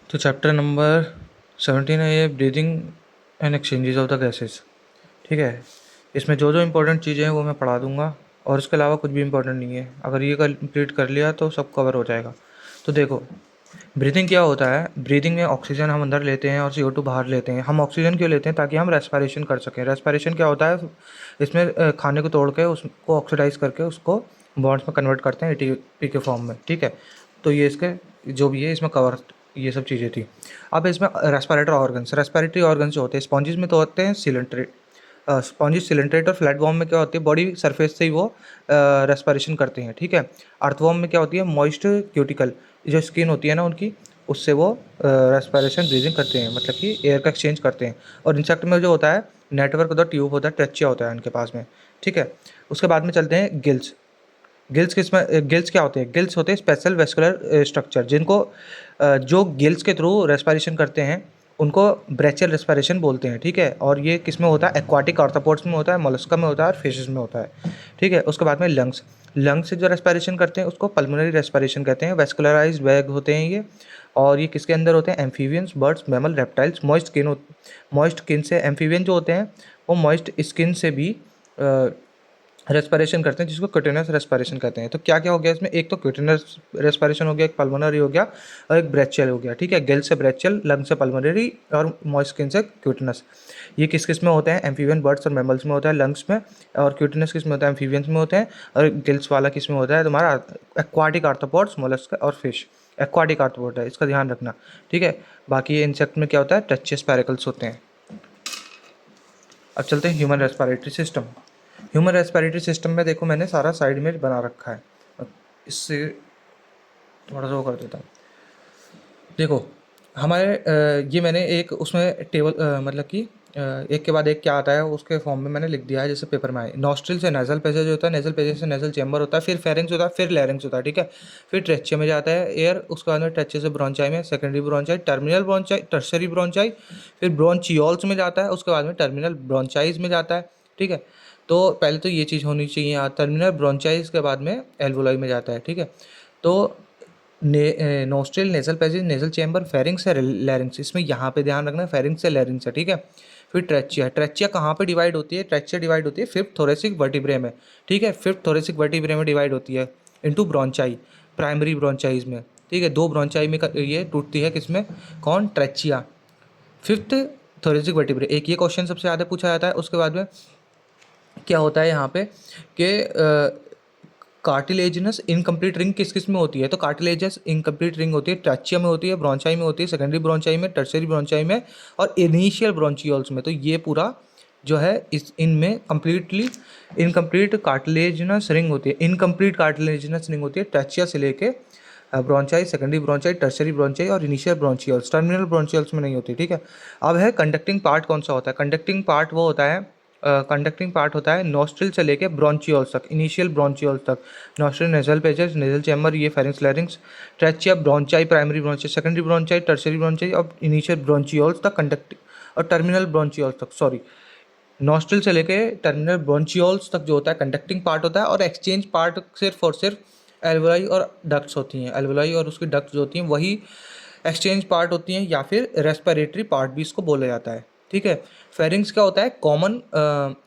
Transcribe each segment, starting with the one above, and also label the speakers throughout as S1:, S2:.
S1: तो chapter number 17 है ये, breathing and exchanges of the gases. ठीक है, इसमें जो जो इंपॉर्टेंट चीज़ें हैं वो मैं पढ़ा दूंगा और इसके अलावा कुछ भी इंपॉर्टेंट नहीं है। अगर ये कंप्लीट कर लिया तो सब कवर हो जाएगा। तो देखो, ब्रीदिंग क्या होता है। ब्रीदिंग में ऑक्सीजन हम अंदर लेते हैं और CO2 बाहर लेते हैं। हम ऑक्सीजन क्यों लेते हैं? ताकि हम रेस्पिरेशन कर सकें। रेस्पिरेशन क्या होता है? इसमें खाने को तोड़ के उसको ऑक्सीडाइज करके उसको बॉन्ड्स में कन्वर्ट करते हैं ATP के फॉर्म में। ठीक है, तो ये इसके जो भी है इसमें कवर ये सब चीज़ें थी। अब इसमें रेस्पिरेटरी ऑर्गन्स जो होते हैं स्पॉन्जेस में तो होते हैं सिलेंट्रेट। स्पॉन्जिस सिलेंट्रेट और फ्लैट वॉर्म में क्या होती है? बॉडी सरफेस से ही वो रेस्पिरेशन करते हैं। ठीक है, अर्थवॉर्म में क्या होती है? मॉइस्ट क्यूटिकल जो स्किन होती है ना उनकी, उससे वो रेस्पिरेशन ब्रीदिंग करते हैं, मतलब कि एयर का एक्सचेंज करते हैं। और इंसेक्ट में जो होता है नेटवर्क होता है, ट्यूब होता है, ट्रेचिया होता है उनके पास में। ठीक है, उसके बाद में चलते हैं गिल्स। गिल्स क्या होते हैं? गिल्स होते हैं स्पेशल वेस्कुलर स्ट्रक्चर जिनको जो गिल्स के थ्रू रेस्पिरेशन करते हैं उनको ब्रेचियल रेस्पिरेशन बोलते हैं। ठीक है, और ये किस में होता है? एक्वाटिक आर्थ्रोपोड्स में होता है, मोलस्का में होता है और फिशेस में होता है। ठीक है, उसके बाद में लंग्स से जो रेस्पिरेशन करते हैं उसको पल्मोनरी रेस्पिरेशन कहते हैं। वेस्कुलराइज्ड बैग होते हैं ये, और ये किसके अंदर होते हैं? Amphibians, birds, mammal, reptiles. Moist skin से एम्फीबियन जो होते हैं वो मॉइस्ट स्किन से भी रेस्पिरेशन करते हैं, जिसको क्यूटेनस रेस्पिरेशन कहते हैं। तो क्या क्या हो गया इसमें? एक तो क्यूटेनस रेस्पिरेशन हो गया, एक पल्मोनरी हो गया और एक ब्रेचियल हो गया। ठीक है, गिल से ब्रेचियल, लंग से पल्मोनरी और मॉइस्ट स्किन से क्यूटेनस। ये किस में होते हैं? एम्फीबियन, बर्ड्स और मैमल्स में होता है लंग्स में। और क्यूटेनस किस में होता है? एम्फीबियंस में होते हैं। और गिल्स वाला किस में होता है? तुम्हारा एक्वाटिक आर्थ्रोपोड्स, मोलस्का और फिश। एक्वाटिक आर्थ्रोपोड है, इसका ध्यान रखना। ठीक है, बाकी ये इंसेक्ट में क्या होता है? टचियस पैरिकल्स होते हैं। अब चलते हैं human respiratory system. Human respiratory system में देखो मैंने सारा साइड में बना रखा है। अब इससे थोड़ा सा वो कर देता हूँ। देखो हमारे ये मैंने एक उसमें टेबल मतलब कि एक के बाद एक क्या आता है उसके फॉर्म में मैंने लिख दिया है, जैसे पेपर में आए। नॉस्ट्रिल से नेजल पैसेज होता है, नेजल पैसेज से नेजल चैम्बर होता है, फिर फेरिंग्स होता है, फिर लैरिंग्स होता है। ठीक है, फिर ट्रेचिया में जाता है एयर, उसके बाद में ट्रेचिया से ब्रोंचाई में, सेकेंडरी ब्रोंचाई, टर्मिनल ब्रोंचाई, टर्सरी ब्रोंचाई, फिर ब्रोंचियोल्स में जाता है, उसके बाद में टर्मिनल ब्रोंचाइज में जाता है। ठीक है, तो पहले तो ये चीज़ होनी चाहिए, टर्मिनल ब्रोंचाइज के बाद में एल्वोलाई में जाता है। ठीक है, तो nostril, nasal passage, nasal chamber, pharynx है, लैरिंग्स। इसमें यहाँ पे ध्यान रखना है फेरिंग्स से लैरिंग्स है। ठीक है, फिर ट्रेचिया। ट्रेचिया कहाँ पे डिवाइड होती है? ट्रेचिया डिवाइड होती है फिफ्थ थोरेसिक वर्टिब्रे में। ठीक है, फिफ्थ थोरेसिक वर्टिब्रे में डिवाइड होती है इनटू ब्रोंचाई, प्राइमरी ब्रोंचाइज में। ठीक है, दो ब्रोंचाई में ये टूटती है, किसमें? कौन? ट्रेचिया। फिफ्थ थोरेसिक वर्टिब्रे, एक ये क्वेश्चन सबसे ज़्यादा पूछा जाता है। उसके बाद में क्या होता है यहाँ पे कि कार्टिलेजिनस इनकम्प्लीट रिंग किस किस में होती है? तो कार्टिलेजस इनकम्प्लीट रिंग होती है ट्रैचिया में होती है, ब्रोंचाई में होती है, सेकेंडरी ब्रोंचाई में, टर्सरी ब्रोंचाई में और इनिशियल ब्रोंचियोल्स में। तो ये पूरा जो है इस इनमें कम्प्लीटली इनकम्प्लीट कार्टिलेजिनस रिंग होती है। इनकम्प्लीट कार्टिलेजिनस रिंग होती है ट्रैचिया से लेके ब्रोंचाई, सेकेंडरी ब्रोंचाई, टर्सरी ब्रोंचाई और इनिशियल ब्रोंचियोल्स। टर्मिनल ब्रोंचियोल्स में नहीं होती। ठीक है, अब है कंडक्टिंग पार्ट कौन सा होता है? कंडक्टिंग पार्ट वो होता है नोस्ट्रिल से लेके ब्रोंचियोल्स तक, इनिशियल ब्रोंचियोल्स तक। Nostril, nasal passages, nasal chamber, ये pharynx, larynx, trachea, bronchi, primary bronchi, secondary bronchi, tertiary bronchi और इनिशियल ब्रोंचियोल्स तक कंडक्टिंग, और टर्मिनल ब्रोंचियोल्स तक, सॉरी, नोस्ट्रिल से लेके टर्मिनल ब्रोंचियोल्स तक जो होता है कंडक्टिंग पार्ट होता है। और एक्सचेंज पार्ट सिर्फ और सिर्फ एल्वोलाई और डक्ट्स होती हैं। एल्वोलाई और उसकी डक्ट्स जो होती हैं वही एक्सचेंज पार्ट होती हैं, या फिर रेस्पिरेटरी पार्ट भी इसको बोला जाता है। ठीक है, फेरिंग्स क्या होता है? कॉमन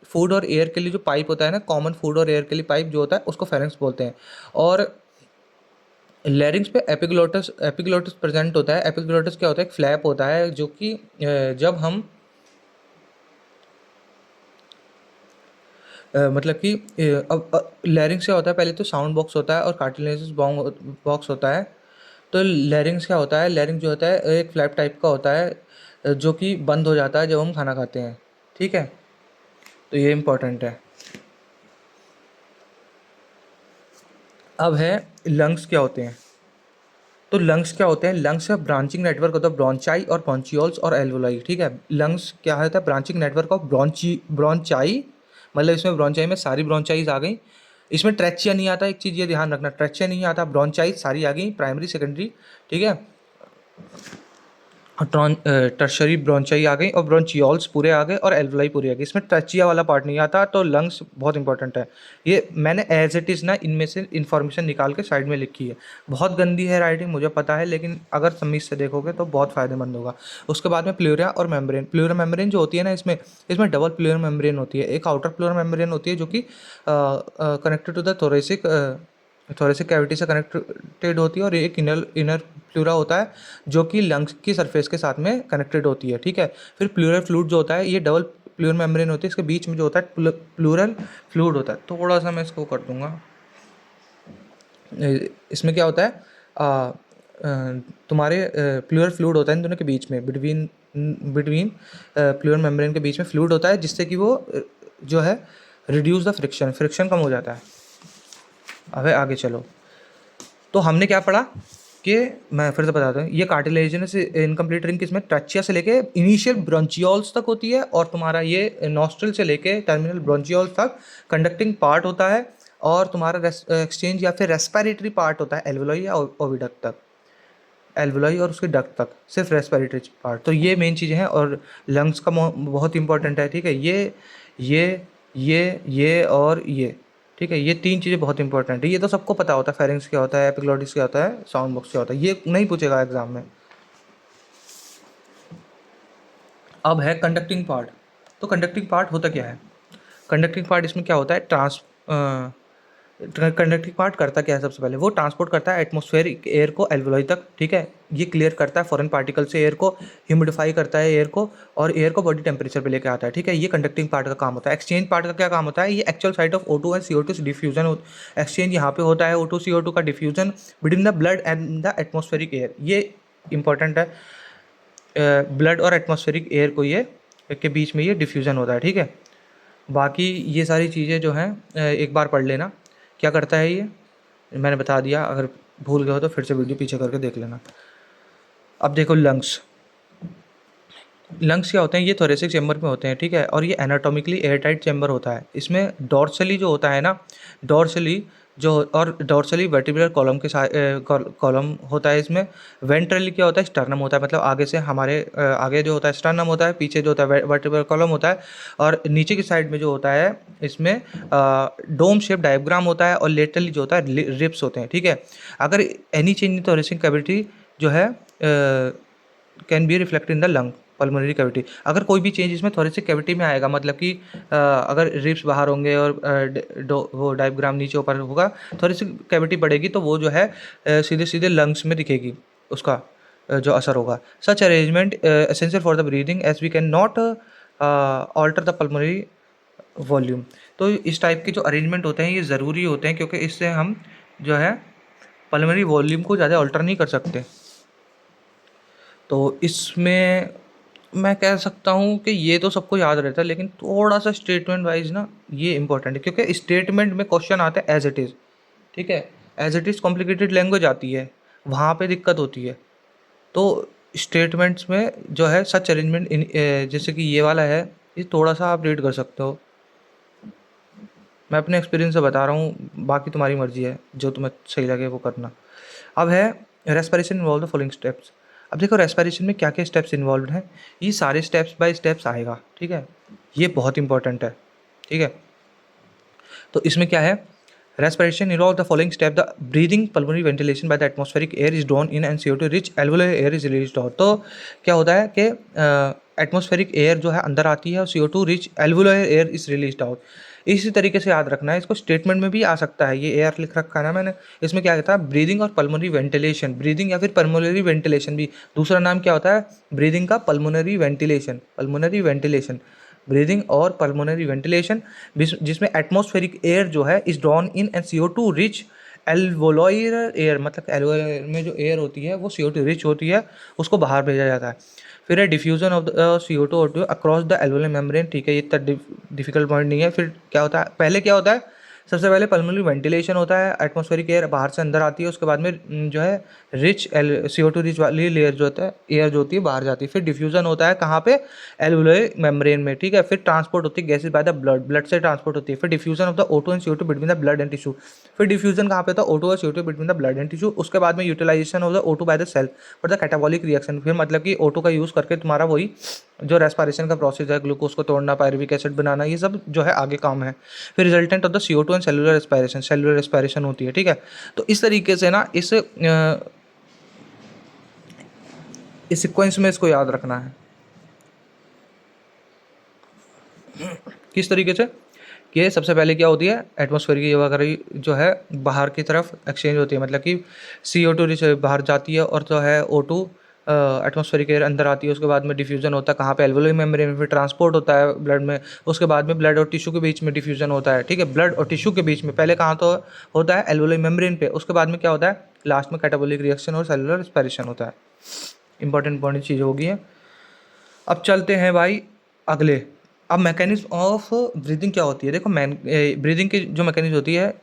S1: फूड और एयर के लिए जो पाइप होता है ना, कॉमन फूड और एयर के लिए पाइप जो होता है उसको फेरिंग्स बोलते हैं। और लैरिंग्स पे एपिग्लोटिस प्रेजेंट होता है। एपिग्लोटिस क्या होता है? एक फ्लैप होता है जो कि जब हम मतलब कि अब लैरिंग्स क्या होता है? पहले तो साउंड बॉक्स होता है और कार्टिलेजिनस बॉक्स होता है। तो लैरिंग्स क्या होता है? लैरिंग्स जो होता है एक फ्लैप टाइप का होता है जो कि बंद हो जाता है जब हम खाना खाते हैं। ठीक है, तो ये इम्पोर्टेंट है। अब है लंग्स क्या होते हैं? तो लंग्स क्या होते हैं? लंग्स का ब्रांचिंग नेटवर्क होता है ब्रोंचाई और ब्रोंचियोल्स और एल्वोलाई। ठीक है, लंग्स क्या होता है? ब्रांचिंग नेटवर्क ऑफ ब्रोंचाई, मतलब इसमें ब्रोंचाई में सारी ब्रोंचाइज आ गई। इसमें ट्रेचिया नहीं आता, एक चीज़ ये ध्यान रखना, ट्रेचिया नहीं आता, ब्रोंचाइज सारी आ गई, प्राइमरी, सेकेंडरी। ठीक है, टर्शरी ब्रोंचाई आ गई और ब्रोंचियोल्स पूरे आ गए और एल्वुलाई पूरे आ गई। इसमें ट्रचिया वाला पार्ट नहीं आता, तो लंग्स बहुत इंपॉर्टेंट है। ये मैंने एज इट इज़ ना इनमें से इन्फॉर्मेशन निकाल के साइड में लिखी है। बहुत गंदी है राइटिंग मुझे पता है, लेकिन अगर तमीज़ से देखोगे तो बहुत फ़ायदेमंद होगा। उसके बाद में प्लूरा और मेम्ब्रेन। प्लूरा मेम्ब्रेन जो होती है ना, इसमें डबल प्लूरा मेम्ब्रेन होती है। एक आउटर प्लूरा मेम्ब्रेन होती है जो कि connected to the thoracic cavity से कनेक्टेड होती है, और एक इनर प्लूरा होता है जो कि लंग्स की सरफेस के साथ में कनेक्टेड होती है, ठीक है। फिर प्लूरल फ्लूइड जो होता है, ये डबल प्लूरल मेम्ब्रेन होती है, इसके बीच में जो होता है प्लूरल फ्लूइड होता है। थोड़ा सा मैं इसको कर दूंगा। इसमें क्या होता है, तुम्हारे प्लूरल फ्लूइड होता है इन दोनों के बीच में, बिटवीन बिटवीन प्लूरल मेम्ब्रेन के बीच में फ्लूइड होता है, जिससे कि वो जो है रिड्यूस द फ्रिक्शन कम हो जाता है। अब आगे चलो, तो हमने क्या पढ़ा कि मैं फिर से बताता हूँ, ये कार्टिलेजिनस इनकम्प्लीट रिंग किसमें ट्रचिया से लेके इनिशियल ब्रोंचियोल्स तक होती है, और तुम्हारा ये नॉस्ट्रल से लेके टर्मिनल ब्रोंचियोल्स तक कंडक्टिंग पार्ट होता है, और तुम्हारा एक्सचेंज या फिर रेस्पिरेटरी पार्ट होता है एल्वुलाई या ओविडक्ट तक, एल्वुलाई और उसके डक्ट तक, सिर्फ रेस्पिरेटरी पार्ट। तो ये मेन चीज़ें हैं, और लंग्स का बहुत इंपॉर्टेंट है, ठीक है। ये और ये, ठीक है, ये तीन चीज़ें बहुत इंपॉर्टेंट है। ये तो सबको पता होता है, फेरिंग्स क्या होता है, एपिग्लॉटिस क्या होता है, साउंड बॉक्स क्या होता है, ये नहीं पूछेगा एग्जाम में। अब है कंडक्टिंग पार्ट। तो कंडक्टिंग पार्ट होता क्या है, कंडक्टिंग पार्ट इसमें क्या होता है, कंडक्टिंग पार्ट करता क्या है, सबसे पहले वो ट्रांसपोर्ट करता है एटमॉस्फेरिक एयर को एल्वुलाई तक, ठीक है। ये क्लियर करता है फॉरेन पार्टिकल से एयर को, ह्यूमिडिफाई करता है एयर को, और एयर को बॉडी टेम्परेचर पे लेके आता है, ठीक है। ये कंडक्टिंग पार्ट का काम होता है। एक्सचेंज पार्ट का क्या काम होता है, ये actual site of O2 and CO2 diffusion exchange यहाँ पे होता है, O2 CO2 का diffusion between the blood and the atmospheric air, ये इंपॉर्टेंट है। ब्लड और एटमॉस्फेरिक एयर को ये के बीच में ये डिफ्यूज़न होता है, ठीक है। बाकी ये सारी चीज़ें जो हैं एक बार पढ़ लेना, क्या करता है ये मैंने बता दिया, अगर भूल गए हो तो फिर से वीडियो पीछे करके देख लेना। अब देखो लंग्स क्या होते हैं, ये थोरेसिक चैम्बर में होते हैं, ठीक है, और ये एनाटॉमिकली एयर टाइट चैम्बर होता है। इसमें डॉर्सली जो होता है ना, डॉर्सली जो और डॉर्सली वर्टिब्रल कॉलम के साथ कॉलम होता है इसमें। वेंट्रली क्या होता है, स्टर्नम होता है, मतलब आगे से हमारे आगे जो होता है स्टर्नम होता है, पीछे जो होता है वर्टिब्रल कॉलम होता है, और नीचे की साइड में जो होता है इसमें डोम शेप डायग्राम होता है, और लेटरली जो होता है रिप्स होते हैं, ठीक है। अगर any change in thoracic cavity जो है can be reflect in the lung pulmonary cavity. अगर कोई भी चेंज इसमें थोरेसिक कैविटी में आएगा, मतलब कि अगर रिब्स बाहर होंगे और वो डायग्राम नीचे ऊपर होगा, थोरेसिक कैविटी बढ़ेगी, तो वो जो है सीधे सीधे लंग्स में दिखेगी, उसका जो असर होगा। Such arrangement essential for the breathing as we can not alter the pulmonary volume. तो इस टाइप के जो अरेंजमेंट होते हैं ये ज़रूरी होते हैं, क्योंकि इससे हम जो है पल्मोनरी वॉल्यूम को ज़्यादा ऑल्टर नहीं कर सकते। तो इसमें मैं कह सकता हूँ कि ये तो सबको याद रहता है, लेकिन थोड़ा सा स्टेटमेंट वाइज ना ये इंपॉर्टेंट है, क्योंकि स्टेटमेंट में क्वेश्चन आता है एज इट इज़, ठीक है। As it is complicated language आती है, वहाँ पे दिक्कत होती है। तो स्टेटमेंट्स में जो है सच अरेंजमेंट जैसे कि ये वाला है, ये थोड़ा सा आप रीड कर सकते हो। मैं अपने एक्सपीरियंस से बता रहा हूँ, बाकी तुम्हारी मर्जी है, जो तुम्हें सही लगे वो करना। अब है respiration involve the following steps. अब देखो रेस्पिरेशन में क्या क्या स्टेप्स इन्वॉल्व हैं, ये सारे स्टेप्स बाय स्टेप्स आएगा, ठीक है। ये बहुत इंपॉर्टेंट है, ठीक है। तो इसमें क्या है, respiration involves the following step: the breathing, pulmonary ventilation by the atmospheric air is drawn in and CO2 rich alveolar air is released out। तो क्या होता है कि एटमॉस्फेरिक एयर जो है अंदर आती है और CO2 rich alveolar air is released out. इसी तरीके से याद रखना है, इसको स्टेटमेंट में भी आ सकता है, ये एयर लिख रखा है ना मैंने। इसमें क्या कहता है, ब्रीदिंग और पल्मोनरी वेंटिलेशन, ब्रीदिंग या फिर पल्मोनरी वेंटिलेशन भी दूसरा नाम क्या होता है, ब्रीदिंग का पल्मोनरी वेंटिलेशन, ब्रीदिंग और पल्मोनरी वेंटिलेशन, जिसमें एटमॉस्फेरिक एयर जो है is drawn in and CO2 rich alveolar air, मतलब एल्वोलर में जो एयर होती है वो CO2 रिच होती है, उसको बाहर भेजा जाता है। फिर है diffusion of CO2 across the alveolar membrane, ठीक है, ये इतना डिफिकल्ट पॉइंट नहीं है। फिर क्या होता है, पहले क्या होता है, सबसे पहले पल्मोनरी वेंटिलेशन होता है, एटमॉस्फेरिक एयर बाहर से अंदर आती है, उसके बाद में जो है रिच CO2 रिच वाली लेयर जो होता है एयर जो होती है बाहर जाती है। फिर डिफ्यूजन होता है कहाँ पे, एल्वुलरी मेम्ब्रेन में, ठीक है। फिर ट्रांसपोर्ट होती है gases by the blood, blood से ट्रांसपोर्ट होती है। फिर diffusion of the O2 and CO2 between the blood and tissue. फिर डिफ्यूजन कहाँ पे होता है, O2 और CO2 between the blood and tissue. उसके बाद में utilisation of the O2 by the cell for the catabolic reaction. फिर मतलब कि O2 का यूज़ करके तुम्हारा वही जो रेस्पिरेशन का प्रोसेस है, ग्लूकोज को तोड़ना, पायरुविक एसिड बनाना, ये सब जो है आगे काम है। फिर resultant of the CO2 and cellular respiration, cellular respiration होती है, ठीक है। तो इस तरीके से ना इस सीक्वेंस में इसको याद रखना है। किस तरीके से कि सबसे पहले क्या होती है, एटमॉस्फेयर वगैरह जो है बाहर की तरफ एक्सचेंज होती है, मतलब कि CO2 बाहर जाती है और जो है O2 एटमॉस्फेरिक एयर अंदर आती है। उसके बाद में डिफ्यूजन होता है कहाँ पे, एल्वुलरी मेम्ब्रेन में। फिर ट्रांसपोर्ट होता है ब्लड में। उसके बाद में ब्लड और टिश्यू के बीच में डिफ्यूजन होता है, ठीक है। ब्लड और टिश्यू के बीच में पहले कहाँ तो होता है, एल्वुलरी मेम्ब्रेन पे। उसके बाद में क्या होता है, लास्ट में कैटाबॉलिक रिएक्शन और सेलुलर रेस्पिरेशन होता है। इंपॉर्टेंट चीज़ होगी है। अब चलते हैं भाई अगले। अब मैकेनिज्म ऑफ ब्रीदिंग क्या होती है, देखो ब्रीदिंग की जो मैकेनिज्म होती है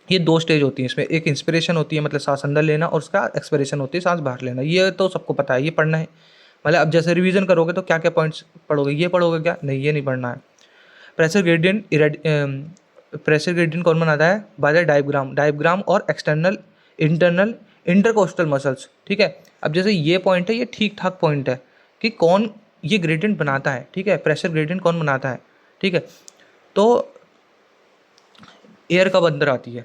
S1: ये 2 स्टेज होती है इसमें। एक इंस्पिरेशन होती है, मतलब सांस अंदर लेना, और उसका एक्सपिरेशन होती है, सांस बाहर लेना। ये तो सबको पता है, ये पढ़ना है। मतलब अब जैसे रिवीजन करोगे तो क्या क्या पॉइंट्स पढ़ोगे, ये पढ़ोगे क्या, नहीं ये नहीं पढ़ना है। प्रेशर ग्रेडियंट प्रेशर ग्रेडियंट कौन बनाता है, बाय द डायग्राम, डायग्राम और एक्सटर्नल इंटरनल इंटरकोस्टल मसल्स, ठीक है। अब जैसे ये पॉइंट है, ये ठीक ठाक पॉइंट है कि कौन ये ग्रेडियंट बनाता है, ठीक है। प्रेशर ग्रेडियंट कौन बनाता है, ठीक है। तो एयर कब अंदर आती है,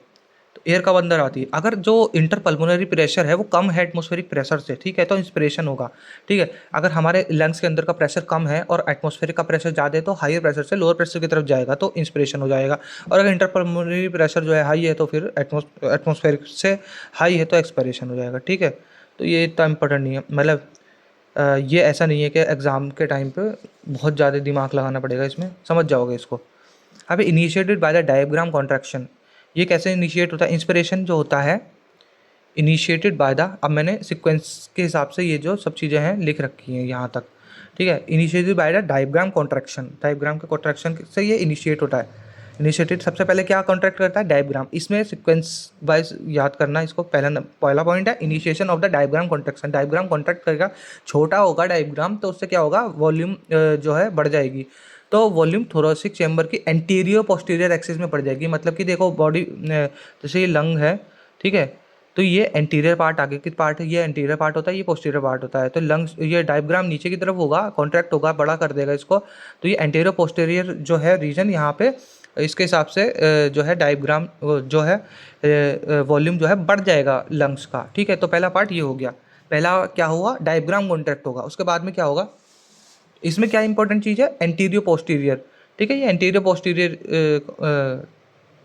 S1: तो एयर कब अंदर आती है, अगर जो इंटर पल्मोनरी प्रेशर है वो कम है एटमॉस्फेरिक प्रेशर से, ठीक है, तो इंस्पिरेशन होगा, ठीक है। अगर हमारे लंग्स के अंदर का प्रेशर कम है और एटमॉस्फेरिक का प्रेशर ज़्यादा है तो हायर प्रेशर से लोअर प्रेशर की तरफ जाएगा, तो इंस्पिरेशन हो जाएगा। और अगर इंटर पल्मोनरी प्रेशर जो है हाई है तो फिर एटमॉस्फेरिक से हाई है तो एक्सपिरेशन हो जाएगा, ठीक है। तो ये इतना इंपॉर्टेंट नहीं है, मतलब ये ऐसा नहीं है कि एग्ज़ाम के टाइम पे बहुत ज़्यादा दिमाग लगाना पड़ेगा, इसमें समझ जाओगे इसको। अब initiated by the diagram contraction, ये कैसे इनिशिएट होता है, इंस्पिरेशन जो होता है इनिशिएटेड बाय द, अब मैंने सीक्वेंस के हिसाब से ये जो सब चीज़ें हैं लिख रखी हैं यहाँ तक, ठीक है। Initiated by the diagram contraction, diagram के कॉन्ट्रैक्शन से ये इनिशिएट होता है। इनिशिएटेड सबसे पहले क्या कॉन्ट्रैक्ट करता है, डायग्राम। इसमें सीक्वेंस वाइज याद करना इसको, पहला पॉइंट है initiation of the diagram contraction. Diagram contract करेगा, छोटा होगा डायग्राम तो उससे क्या होगा, वॉल्यूम जो है बढ़ जाएगी, तो वॉल्यूम थोरेसिक चेंबर की एंटीरियर पोस्टीरियर एक्सिस में बढ़ जाएगी। मतलब कि देखो बॉडी जैसे ये लंग है, ठीक है, तो ये एंटीरियर पार्ट आगे की पार्ट है, ये एंटीरियर पार्ट होता है, ये पोस्टीरियर पार्ट होता है। तो लंग्स, ये डायग्राम नीचे की तरफ होगा, कॉन्ट्रैक्ट होगा, बड़ा कर देगा इसको, तो ये एंटीरियर पोस्टीरियर जो है रीजन यहाँ पे इसके हिसाब से जो है डायग्राम जो है वॉल्यूम जो है बढ़ जाएगा लंग्स का, ठीक है। तो पहला पार्ट ये हो गया, पहला क्या हुआ, डायग्राम कॉन्ट्रैक्ट होगा। उसके बाद में क्या होगा, इसमें क्या इंपॉर्टेंट चीज़ है, एंटीरियर पोस्टीरियर, ठीक है। ये एंटीरियर पोस्टीरियर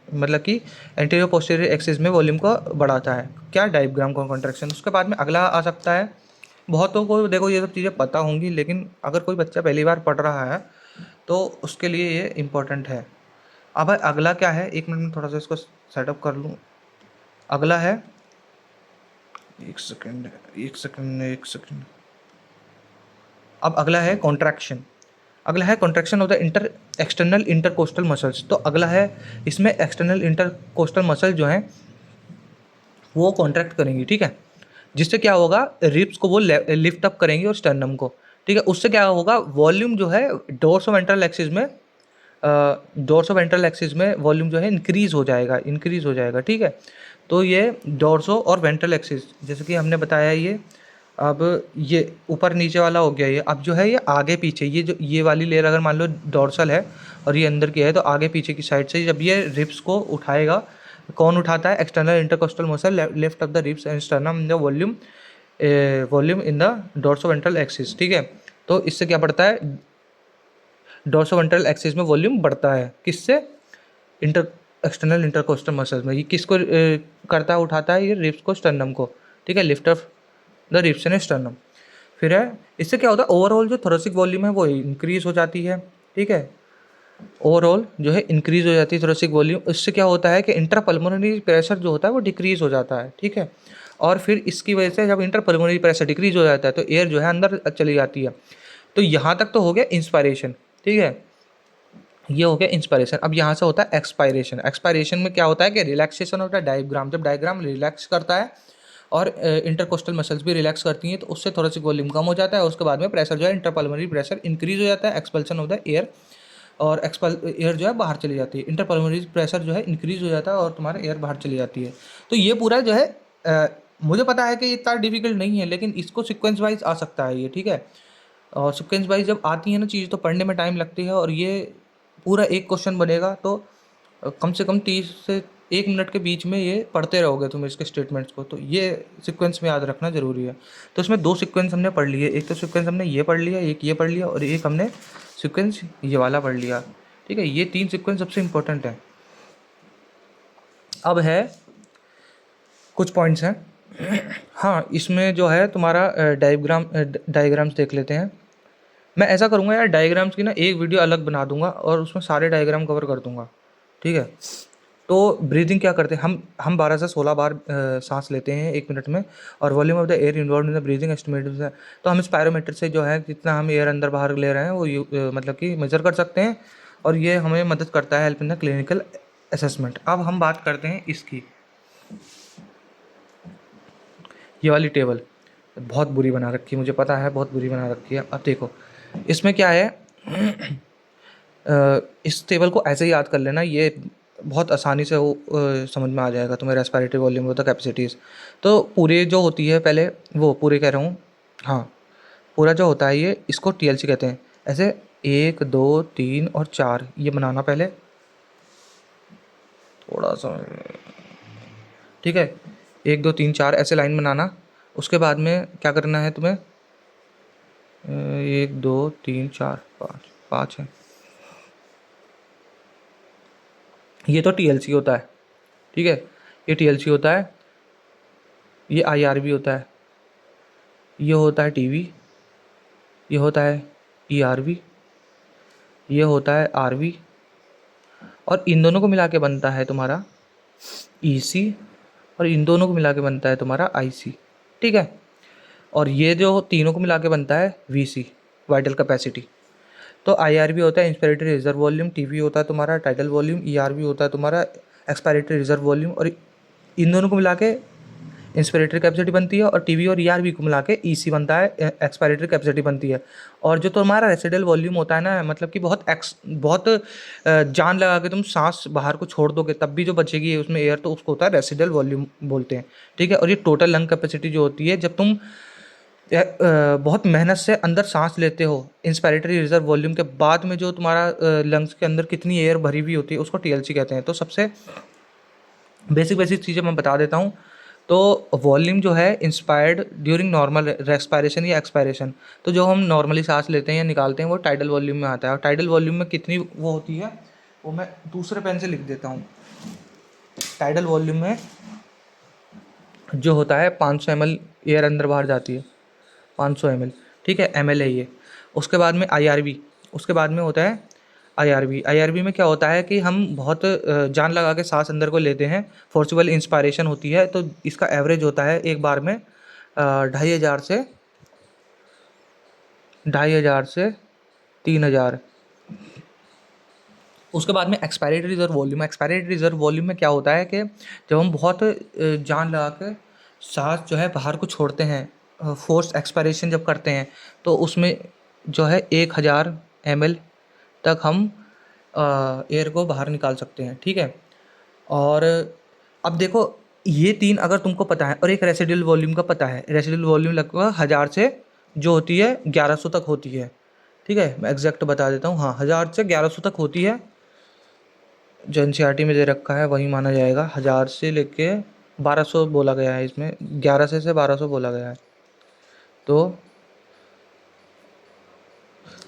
S1: मतलब कि एंटीरियर पोस्टीरियर एक्सिस में वॉल्यूम को बढ़ाता है, क्या, डायग्राम का कॉन्ट्रैक्शन। उसके बाद में अगला आ सकता है, बहुतों को देखो ये सब चीज़ें पता होंगी, लेकिन अगर कोई बच्चा पहली बार पढ़ रहा है तो उसके लिए ये इम्पोर्टेंट है। अब अगला क्या है, एक मिनट में थोड़ा सा इसको सेटअप कर लूँ। अगला है, एक सेकंड। अब अगला है कॉन्ट्रैक्शन। अगला है contraction of the external intercostal muscles. तो अगला है, इसमें एक्सटर्नल इंटरकोस्टल मसल जो हैं वो कॉन्ट्रैक्ट करेंगी, ठीक है। जिससे क्या होगा, रिब्स को वो लिफ्ट अप करेंगे और स्टर्नम को, ठीक है। उससे क्या होगा, वॉल्यूम जो है डोर्सोवेंट्रल एक्सिस में वॉल्यूम जो है इंक्रीज़ हो जाएगा, ठीक है। तो ये डोर्सो और वेंट्रल एक्सिस, जैसे कि हमने बताया, ये अब ये ऊपर नीचे वाला हो गया, ये अब जो है ये आगे पीछे, ये जो ये वाली लेयर अगर मान लो डोर्सल है और ये अंदर की है, तो आगे पीछे की साइड से जब ये रिब्स को उठाएगा, कौन उठाता है, external intercostal muscle lift of the ribs and sternum in the volume in the dorsoventral axis, ठीक है। तो इससे क्या बढ़ता है, डोर्सोवेंट्रल एक्सिस में वॉल्यूम बढ़ता है, किससे, एक्सटर्नल इंटरकोस्टल मसल्स में। ये किसको करता है, उठाता है, ये रिब्स को, स्टर्नम को, ठीक है, lift of the ribs and sternum. फिर है, इससे क्या होता है, ओवरऑल जो थोरेसिक वॉल्यूम है वो इंक्रीज हो जाती है, ठीक है। ओवरऑल जो है इंक्रीज हो जाती है थोरेसिक वॉल्यूम। इससे क्या होता है कि इंटरपल्मोनरी प्रेशर जो होता है वो डिक्रीज हो जाता है, ठीक है। और फिर इसकी वजह से जब इंटरपल्मोनरी प्रेशर डिक्रीज हो जाता है तो एयर जो है अंदर चली जाती है। तो यहाँ तक तो हो गया इंस्पायरेशन, ठीक है। ये हो गया इंस्पायरेशन। अब यहाँ से होता है एक्सपायरेशन। एक्सपायरेशन में क्या होता है कि रिलैक्सेशन होता है डायग्राम, जब डायग्राम रिलैक्स करता है और इंटरकोस्टल मसल्स भी रिलैक्स करती हैं तो उससे थोड़ा सी वॉल्यूम कम हो जाता है। उसके बाद में प्रेशर जो है इंटरपल्मोनरी प्रेशर इंक्रीज हो जाता है, एक्सपल्सन होता है एयर, और एक्सपल एयर जो है बाहर चली जाती है, इंटरपल्मोनरी प्रेशर जो है इंक्रीज हो जाता है और तुम्हारा एयर बाहर चली जाती है। तो ये पूरा जो है मुझे पता है कि ये इतना डिफिकल्ट नहीं है, लेकिन इसको सीक्वेंस वाइज आ सकता है ये, ठीक है। और सीक्वेंस वाइज जब आती है ना चीज़ तो पढ़ने में टाइम लगती है, और ये पूरा एक क्वेश्चन बनेगा तो कम से कम 30 से 1 मिनट के बीच में ये पढ़ते रहोगे तुम इसके स्टेटमेंट्स को, तो ये सीक्वेंस में याद रखना ज़रूरी है। तो इसमें दो सीक्वेंस हमने पढ़ लिए, एक तो सीक्वेंस हमने ये पढ़ लिया, एक ये पढ़ लिया, और एक हमने सीक्वेंस ये वाला पढ़ लिया, ठीक है। ये 3 सीक्वेंस सबसे इंपॉर्टेंट है। अब है कुछ पॉइंट्स हैं। हाँ, इसमें जो है तुम्हारा डायग्राम्स देख लेते हैं। मैं ऐसा करूँगा यार, डायग्राम्स की ना एक वीडियो अलग बना दूंगा और उसमें सारे डायग्राम कवर कर दूंगा, ठीक है। तो ब्रीदिंग क्या करते हैं, हम 12 से 16 बार सांस लेते हैं 1 मिनट में, और volume of the air involve in the breathing estimated है। तो हम स्पायरोमीटर से जो है कितना हम एयर अंदर बाहर ले रहे हैं वो मतलब कि मेजर कर सकते हैं, और ये हमें मदद करता है help in the clinical assessment. अब हम बात करते हैं इसकी, ये वाली टेबल बहुत बुरी बना रखी है, मुझे पता है बहुत बुरी बना रखी है। अब देखो इसमें क्या है, इस टेबल को ऐसे ही याद कर लेना, ये बहुत आसानी से वो समझ में आ जाएगा तुम्हें। रेस्पिरेटरी वॉल्यूम होता है कैपेसिटीज़, तो पूरे जो होती है पहले, वो पूरे कह रहा हूँ, हाँ पूरा जो होता है ये, इसको टीएलसी कहते हैं। ऐसे 1 2 3 और 4 ये बनाना पहले, थोड़ा सा, ठीक है। 1 2 3 4 ऐसे लाइन बनाना। उसके बाद में क्या करना है तुम्हें, 1 2 3 4 5, 5 है, ये तो टीएलसी होता है, ठीक है। ये टीएलसी होता है, ये आईआरबी होता है, ये होता है टीवी, ये होता है ईआरबी, ये होता है आरबी, और इन दोनों को मिला के बनता है तुम्हारा ईसी, और इन दोनों को मिला के बनता है तुम्हारा आईसी, ठीक है। और ये जो तीनों को मिला के बनता है वीसी, वाइटल कैपेसिटी। तो आईआरबी होता है इंस्पिरेटरी रिजर्व वॉल्यूम, टीवी होता है तुम्हारा टाइटल वॉल्यूम, ईआरबी होता है तुम्हारा एक्सपायरेटरी रिजर्व वॉल्यूम, और इन दोनों को मिला के इंस्पिरेटरी कैपेसिटी बनती है, और टीवी और ईआरबी को मिला के ईसी बनता है, एक्सपायरेटरी कैपेसिटी बनती है। और जो तुम्हारा रेसिडुअल वॉल्यूम होता है ना, मतलब कि बहुत जान लगा के तुम सांस बाहर को छोड़ दोगे तब भी जो बचेगी उसमें एयर, तो उसको होता है रेसिडुअल वॉल्यूम बोलते हैं, ठीक है। और ये टोटल लंग कैपेसिटी जो होती है, जब तुम बहुत मेहनत से अंदर सांस लेते हो इंस्पायरेटरी रिजर्व वॉल्यूम के बाद में, जो तुम्हारा लंग्स के अंदर कितनी एयर भरी हुई होती है उसको टीएलसी कहते हैं। तो सबसे बेसिक बेसिक चीज़ें मैं बता देता हूँ। तो वॉल्यूम जो है इंस्पायर्ड ड्यूरिंग नॉर्मल रेस्पायरेशन या एक्सपायरेशन, तो जो हम नॉर्मली सांस लेते हैं या निकालते हैं वो टाइडल वॉल्यूम में आता है। और टाइडल वॉल्यूम में कितनी वो होती है वो मैं दूसरे पेन से लिख देता हूँ। टाइडल वॉल्यूम में जो होता है 500 ml एयर अंदर बाहर जाती है, 500 ml, ठीक है, ml है ये। उसके बाद में आईआरबी, उसके बाद में होता है आईआरबी। आईआरबी में क्या होता है कि हम बहुत जान लगा के सांस अंदर को लेते हैं, फोर्सिबल इंस्पायरेशन होती है, तो इसका एवरेज होता है एक बार में 2,500 से 3,000। उसके बाद में expiratory reserve volume. Expiratory reserve volume में क्या होता है कि जब हम बहुत जान लगा के सांस जो है बाहर को छोड़ते हैं, फोर्स एक्सपायरेशन जब करते हैं, तो उसमें जो है 1,000 ml तक हम एयर को बाहर निकाल सकते हैं, ठीक है। और अब देखो ये 3 अगर तुमको पता है, और एक रेसिडुअल वॉल्यूम का पता है, रेसिडुअल वॉल्यूम लगभग 1000 से जो होती है 1100 तक होती है, ठीक है। मैं एग्जैक्ट बता देता हूँ, हाँ 1000 से 1100 तक होती है, जो एनसीईआरटी में दे रखा है वही माना जाएगा। 1000 से लेके 1200 बोला गया है इसमें, 1100 से 1200 बोला गया है। तो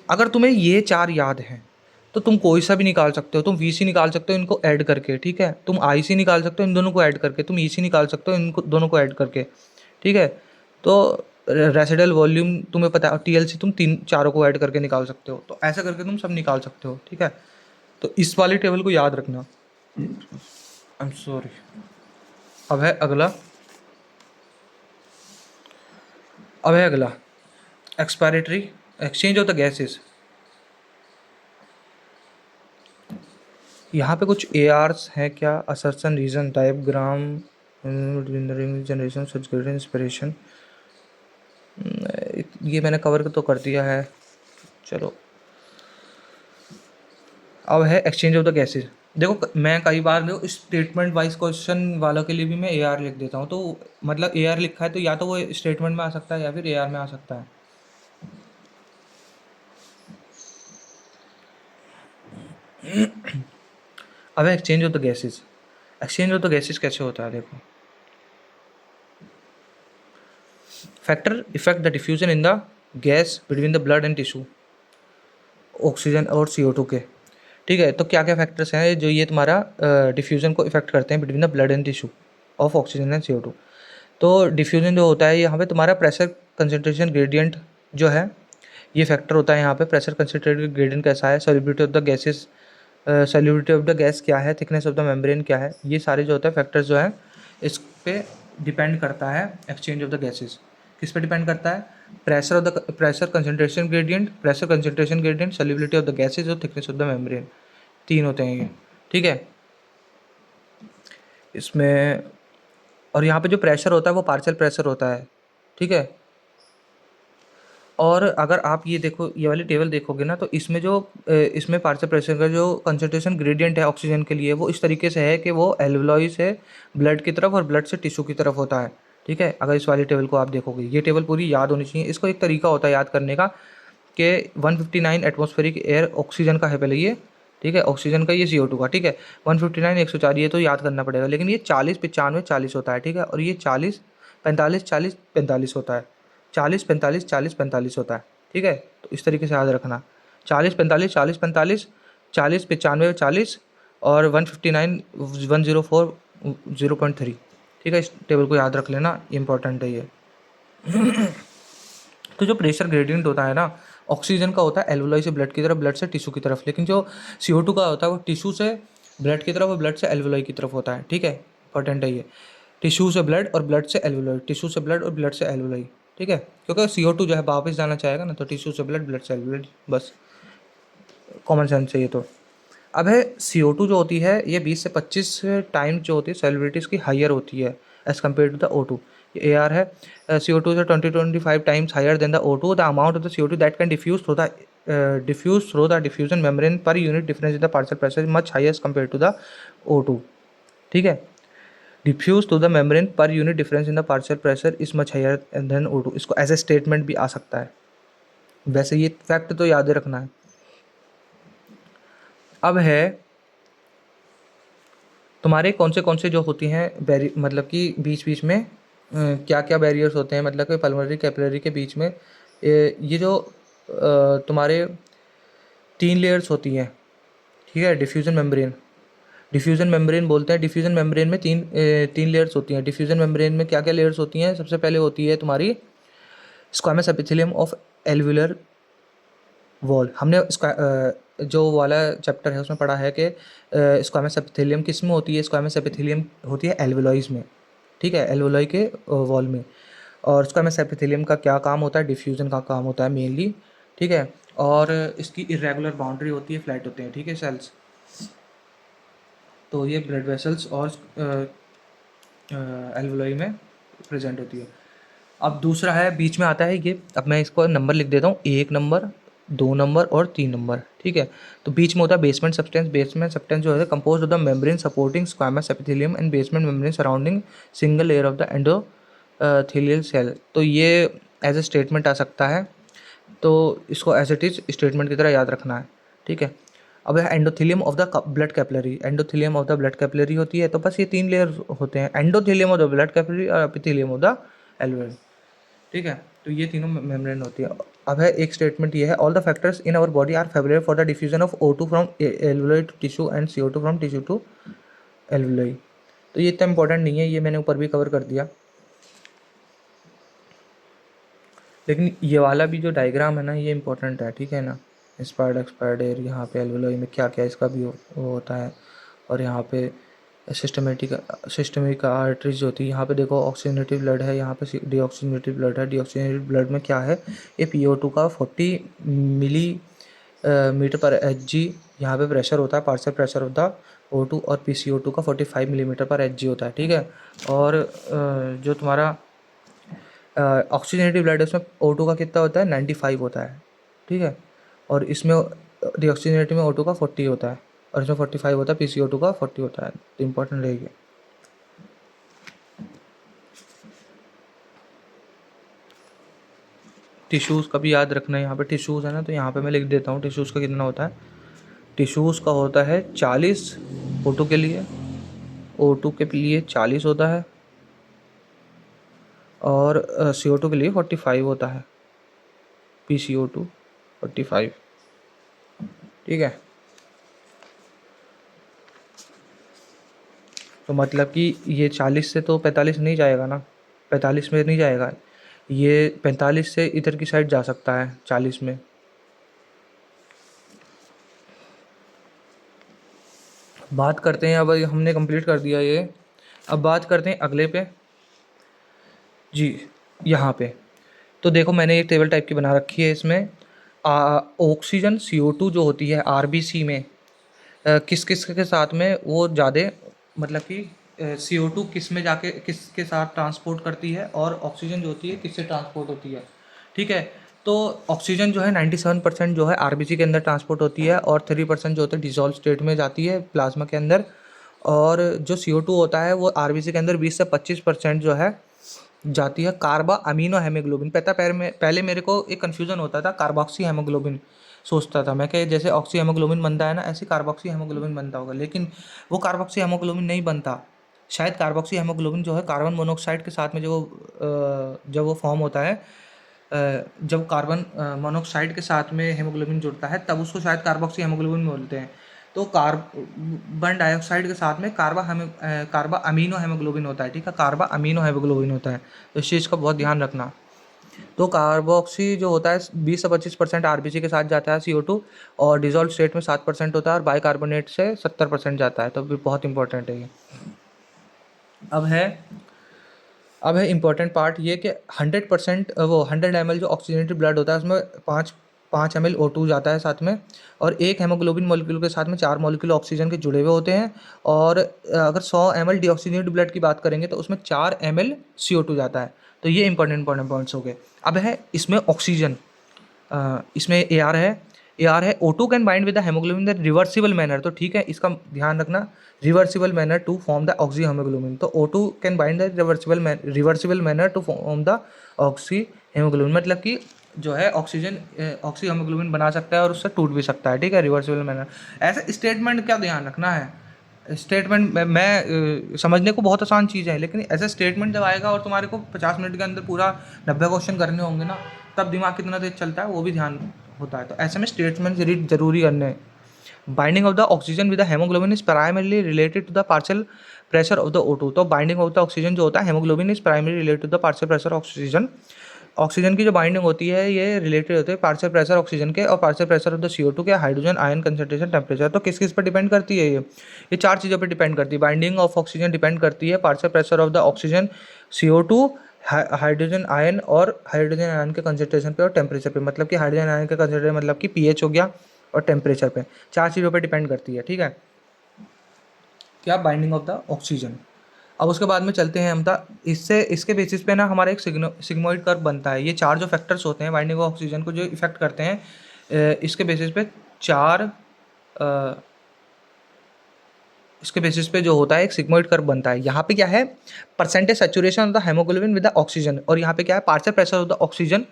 S1: अगर तुम्हें ये 4 याद हैं तो तुम कोई सा भी निकाल सकते हो, तुम वीसी निकाल सकते हो इनको ऐड करके, ठीक है। तुम आईसी निकाल सकते हो इन दोनों को ऐड करके, तुम ईसी निकाल सकते हो इनको दोनों को ऐड करके, ठीक है। तो रेसिडुअल वॉल्यूम तुम्हें पता है, और टीएलसी तुम तीन चारों को ऐड करके निकाल सकते हो, तो ऐसा करके तुम सब निकाल सकते हो, ठीक है। तो इस वाली टेबल को याद रखना। I am sorry. अब है अगला, अब है अगला expiratory exchange of the gases. यहाँ पे कुछ ए आर्स हैं क्या, असर्सन, रीज़न, डायग्राम, जनरेशन, सच इंस्पिरेशन, ये मैंने कवर तो कर दिया है। चलो अब है एक्सचेंज ऑफ द गैसेज। देखो मैं कई बार देखो स्टेटमेंट वाइज क्वेश्चन वालों के लिए भी मैं ए आर लिख देता हूँ, तो मतलब ए आर लिखा है तो या तो वो स्टेटमेंट में आ सकता है या फिर ए आर में आ सकता है। अब है exchange of the gases. Exchange of the gases कैसे होता है, देखो factor effect the diffusion in the gas between the blood and tissue, oxygen और CO2 के। ठीक है, तो क्या क्या फैक्टर्स हैं जो ये तुम्हारा डिफ्यूजन को इफेक्ट करते हैं between the blood and tissue of oxygen and CO2। तो डिफ्यूजन जो होता है यहाँ पे तुम्हारा प्रेशर कंसंट्रेशन ग्रेडियंट जो है ये फैक्टर होता है। यहाँ पे प्रेशर कंसंट्रेशन ग्रेडियंट कैसा है, solubility of the gases, solubility of the gas क्या है, थिकनेस ऑफ द मेम्ब्रेन क्या है, ये सारे जो होता है फैक्टर्स जो है इस पे डिपेंड करता है एक्सचेंज ऑफ द गैसेस। किस पे डिपेंड करता है, pressure concentration gradient, solubility of the gases और थिकनेस ऑफ द मेम्ब्रेन, तीन होते हैं ये। ठीक है, इसमें और यहाँ पे जो प्रेशर होता है वो पार्शियल प्रेशर होता है। ठीक है, और अगर आप ये देखो ये वाली टेबल देखोगे ना तो इसमें जो इसमें पार्शियल प्रेशर का जो कंसंट्रेशन ग्रेडियंट है ऑक्सीजन के लिए वो इस तरीके से है कि वो एल्वलॉय से ब्लड की तरफ और ब्लड से टिश्यू की तरफ होता है। ठीक है, अगर इस वाली टेबल को आप देखोगे, ये टेबल पूरी याद होनी चाहिए। इसको एक तरीका होता है याद करने का कि 159 एटमॉस्फेरिक एयर ऑक्सीजन का है पहले ये। ठीक है, ऑक्सीजन का, ये CO2 का। ठीक है, 159 104 ये तो याद करना पड़ेगा, लेकिन ये 40 95 40 होता है। ठीक है, और ये 40 45 40 45 होता है, 40 45 40 45 होता है। ठीक है, तो इस तरीके से याद रखना, 40 45 40 45 40 95 40 और 159 104 0.3। ठीक है, इस टेबल को याद रख लेना, इंपॉर्टेंट है ये। तो जो प्रेशर ग्रेडियंट होता है ना ऑक्सीजन का होता है एल्वोलाई से ब्लड की तरफ, ब्लड से टिश्यू की तरफ, लेकिन जो CO2 का होता है वो टिश्यू से ब्लड की तरफ और ब्लड से एल्वोलाई की तरफ होता है। ठीक है, इंपॉर्टेंट है ये, टिश्यू से ब्लड और ब्लड से एल्वोलाई, टिश्यू से ब्लड और ब्लड से एल्वोलाई। ठीक है, क्योंकि CO2 जो है वापस जाना चाहेगा ना, तो टिश्यू से ब्लड, ब्लड से एल्वोलाई, बस कॉमन सेंस है ये। तो अब है CO2 जो होती है ये 20 से 25 टाइम जो होती है सॉल्युबिलिटी इसकी हायर होती है as compare to the O2। ये AR है, CO2 से 20-25 times higher than the O2, the amount of the CO2 that can diffuse through the diffusion membrane per unit difference in the partial pressure is much higher as compared to the O2। ठीक है, diffuse to the membrane per unit difference in the partial pressure is much higher than O2, इसको as a statement भी आ सकता है। वैसे ये fact तो याद रखना है। अब है तुम्हारे कौन से जो होती हैं मतलब कि बीच बीच में क्या क्या बैरियर्स होते हैं, मतलब कि पल्मोनरी कैपिलरी के बीच में ये जो तुम्हारे 3 लेयर्स होती हैं। ठीक है, डिफ्यूजन मेम्ब्रेन बोलते हैं। डिफ्यूजन मेम्ब्रेन में तीन लेयर्स होती हैं। डिफ्यूजन मेम्ब्रेन में क्या क्या लेयर्स होती हैं, सबसे पहले होती है तुम्हारी squamous epithelium of alveolar wall. हमने जो वाला चैप्टर है उसमें पढ़ा है कि स्क्वामस एपिथेलियम किस में होती है, स्क्वामस एपिथेलियम होती है एल्वुलॉइज में। ठीक है, एल्वुलॉय के वॉल में। और स्क्वामस एपिथेलियम का क्या काम होता है, डिफ्यूजन का काम होता है मेनली। ठीक है, और इसकी इरेगुलर बाउंड्री होती है, फ्लैट होते हैं। ठीक है, सेल्स, तो ये ब्लड वेसल्स और एल्वुलॉय में प्रेजेंट होती है। अब दूसरा है बीच में आता है ये, अब मैं इसको नंबर लिख देता हूँ, 1 नंबर 2 नंबर और 3 नंबर। ठीक है, तो बीच में होता है बेसमेंट सब्सटेंस। बेसमेंट सब्सटेंस जो है compose of the membrane supporting squamous epithelium and basement membrane surrounding single layer of the endothelial cell. तो ये एज ए स्टेटमेंट आ सकता है, तो इसको एज इट इज स्टेटमेंट की तरह याद रखना है। ठीक है, अब है endothelium of the blood capillary. Endothelium of the blood capillary होती है, तो बस ये 3 लेयर होते हैं, endothelium of the blood capillary और एपिथेलियम ऑफ द एल्वुलर। ठीक है, तो ये तीनों मेम्ब्रेन होती है। अब है एक स्टेटमेंट ये है, all the factors in our body are favourable for the diffusion of O2 from alveolar to tissue and CO2 from tissue to alveolar. तो ये इतना इंपॉर्टेंट नहीं है, ये मैंने ऊपर भी कवर कर दिया। लेकिन ये वाला भी जो डायग्राम है ना ये इंपॉर्टेंट है। ठीक है ना, इंस्पायर्ड एक्सपायर्ड एयर, यहाँ पे एल्वुलर में क्या क्या इसका भी वो होता है। और यहाँ पे सिस्टमेटिक आर्टरीज होती है। यहाँ पे देखो ऑक्सीजनेटिव ब्लड है, यहाँ पे डीऑक्सीजनेटिव ब्लड है। डीऑक्सीजनेटिव ब्लड में क्या है, ये PO2 का 40 मिली मीटर पर Hg यहाँ पे प्रेशर होता है partial pressure of the O2 और PCO2 का 45 मिलीमीटर पर Hg होता है, ठीक है। और जो तुम्हारा ऑक्सीजनेटेड ब्लड है उसमें O2 का कितना होता है 95 होता है, ठीक है। और इसमें डीऑक्सीजनेटेड में O2 का 40 होता है और इसमें 45 होता है, PCO2 का 40 होता है। तो इंपॉर्टेंट रहेगी। टिश्यूज़ का भी याद रखना है, यहाँ पे टिश्यूज़ है ना, तो यहाँ पे मैं लिख देता हूँ टिश्यूज़ का कितना होता है। टिश्यूज़ का होता है 40 O2 के लिए, O2 के लिए 40 होता है और CO2 के लिए 45 होता है, PCO2 45, ठीक है। तो मतलब कि ये 40 से तो 45 नहीं जाएगा ना, 45 में नहीं जाएगा, ये 45 से इधर की साइड जा सकता है 40 में। बात करते हैं, अब हमने कंप्लीट कर दिया ये, अब बात करते हैं अगले पे जी। यहाँ पे तो देखो मैंने एक टेबल टाइप की बना रखी है, इसमें ऑक्सीजन CO2 जो होती है RBC में किस किस के साथ में वो ज़्यादा, मतलब कि CO2 किस में जाके किसके साथ ट्रांसपोर्ट करती है और ऑक्सीजन जो होती है किससे ट्रांसपोर्ट होती है, ठीक है। तो ऑक्सीजन जो है 97% जो है RBC के अंदर ट्रांसपोर्ट होती है और 3% जो होता है डिसॉल्व स्टेट में जाती है प्लाज्मा के अंदर। और जो CO2 होता है वो RBC के अंदर 20 से 25% जो है जाती है कार्बा अमीनो हेमोग्लोबिन। पहले मेरे को एक कन्फ्यूज़न होता था, कार्बोक्सी हेमोग्लोबिन सोचता था मैं कि जैसे ऑक्सी हेमोग्लोबिन बनता है ना ऐसे कार्बोक्सी हेमोग्लोबिन बनता होगा, लेकिन वो कार्बोक्सी हेमोग्लोबिन नहीं बनता। शायद कार्बोक्सी हेमोग्लोबिन जो है कार्बन मोनोऑक्साइड के साथ में जब वो फॉर्म होता है, जब कार्बन मोनोऑक्साइड के साथ में हेमोग्लोबिन जुड़ता है तब उसको शायद कार्बोक्सी हेमोग्लोबिन बोलते हैं। तो कार्बन डाइऑक्साइड के साथ में कार्बा अमीनो हेमोग्लोबिन होता है, ठीक है, कार्बा अमीनो हेमोग्लोबिन होता है। तो इस चीज़ का बहुत ध्यान रखना। तो कार्बोक्सी जो होता है 20 से 25% RBC के साथ जाता है CO2 और डिजॉल्व स्टेट में 7% होता है और बाइकार्बोनेट से 70% जाता है, तो भी बहुत इंपॉर्टेंट है ये। अब है इम्पोर्टेंट पार्ट ये कि 100% वो 100 ml जो ऑक्सीजनेटेड ब्लड होता है उसमें 5 ml O2 जाता है साथ में, और एक हेमोग्लोबिन मॉलिक्यूल के साथ में 4 मॉलिक्यूल ऑक्सीजन के जुड़े हुए होते हैं। और अगर 100 ml डीऑक्सीजनेटेड ब्लड की बात करेंगे तो उसमें 4 ml CO2 जाता है। तो ये इंपॉर्टेंट पॉइंट्स हो गए। अब है इसमें ऑक्सीजन, इसमें AR है O2 can bind with the haemoglobin the reversible manner, तो ठीक है इसका ध्यान रखना, reversible manner to form the oxyhaemoglobin. तो O2 can bind the reversible manner to form the oxyhaemoglobin, मतलब कि जो है ऑक्सीजन ऑक्सी हेमोग्लोबिन बना सकता है और उससे टूट भी सकता है, ठीक है, रिवर्सिबल मैनर। ऐसे स्टेटमेंट क्या ध्यान रखना है, स्टेटमेंट मैं समझने को बहुत आसान चीज़ है, लेकिन ऐसा स्टेटमेंट जब आएगा और तुम्हारे को 50 मिनट के अंदर पूरा 90 क्वेश्चन करने होंगे ना, तब दिमाग कितना तेज चलता है वो भी ध्यान होता है। तो ऐसे में स्टेटमेंट रीड जरूरी करने हैं। Binding of the oxygen with the haemoglobin is primarily related to the partial pressure of the O2। तो बाइंडिंग ऑफ द ऑक्सीजन जो होता है haemoglobin is primarily related to the partial pressure oxygen. Oxygen की जो binding होती है ये related होती है पार्शियल प्रेशर ऑक्सीजन के और partial pressure of the CO2 के, हाइड्रोजन आयन कंसंट्रेशन, टेम्परेचर। तो किस किस पर डिपेंड करती है ये 4 चीज़ों पर डिपेंड करती है। बाइंडिंग ऑफ ऑक्सीजन डिपेंड करती है partial pressure of the oxygen, CO2, hydrogen ion और हाइड्रोजन आयन के कंसंट्रेशन पे और टेम्परेचर पे, मतलब कि हाइड्रोजन आयन का कंसंट्रेशन मतलब कि pH हो गया और टेम्परेचर पे, 4 चीज़ों पे डिपेंड करती है, ठीक है, क्या बाइंडिंग ऑफ द ऑक्सीजन। अब उसके बाद में चलते हैं हम इसके बेसिस पे ना हमारा एक सिग्मोइड कर्व बनता है। ये 4 जो फैक्टर्स होते हैं बाइंडिंग ऑफ ऑक्सीजन को जो इफेक्ट करते हैं, इसके बेसिस पे 4 इसके बेसिस पे जो होता है एक सिग्मोइड कर्व बनता है। यहाँ पे क्या है, percentage saturation of the haemoglobin with the oxygen, और यहाँ पे क्या है partial pressure of the oxygen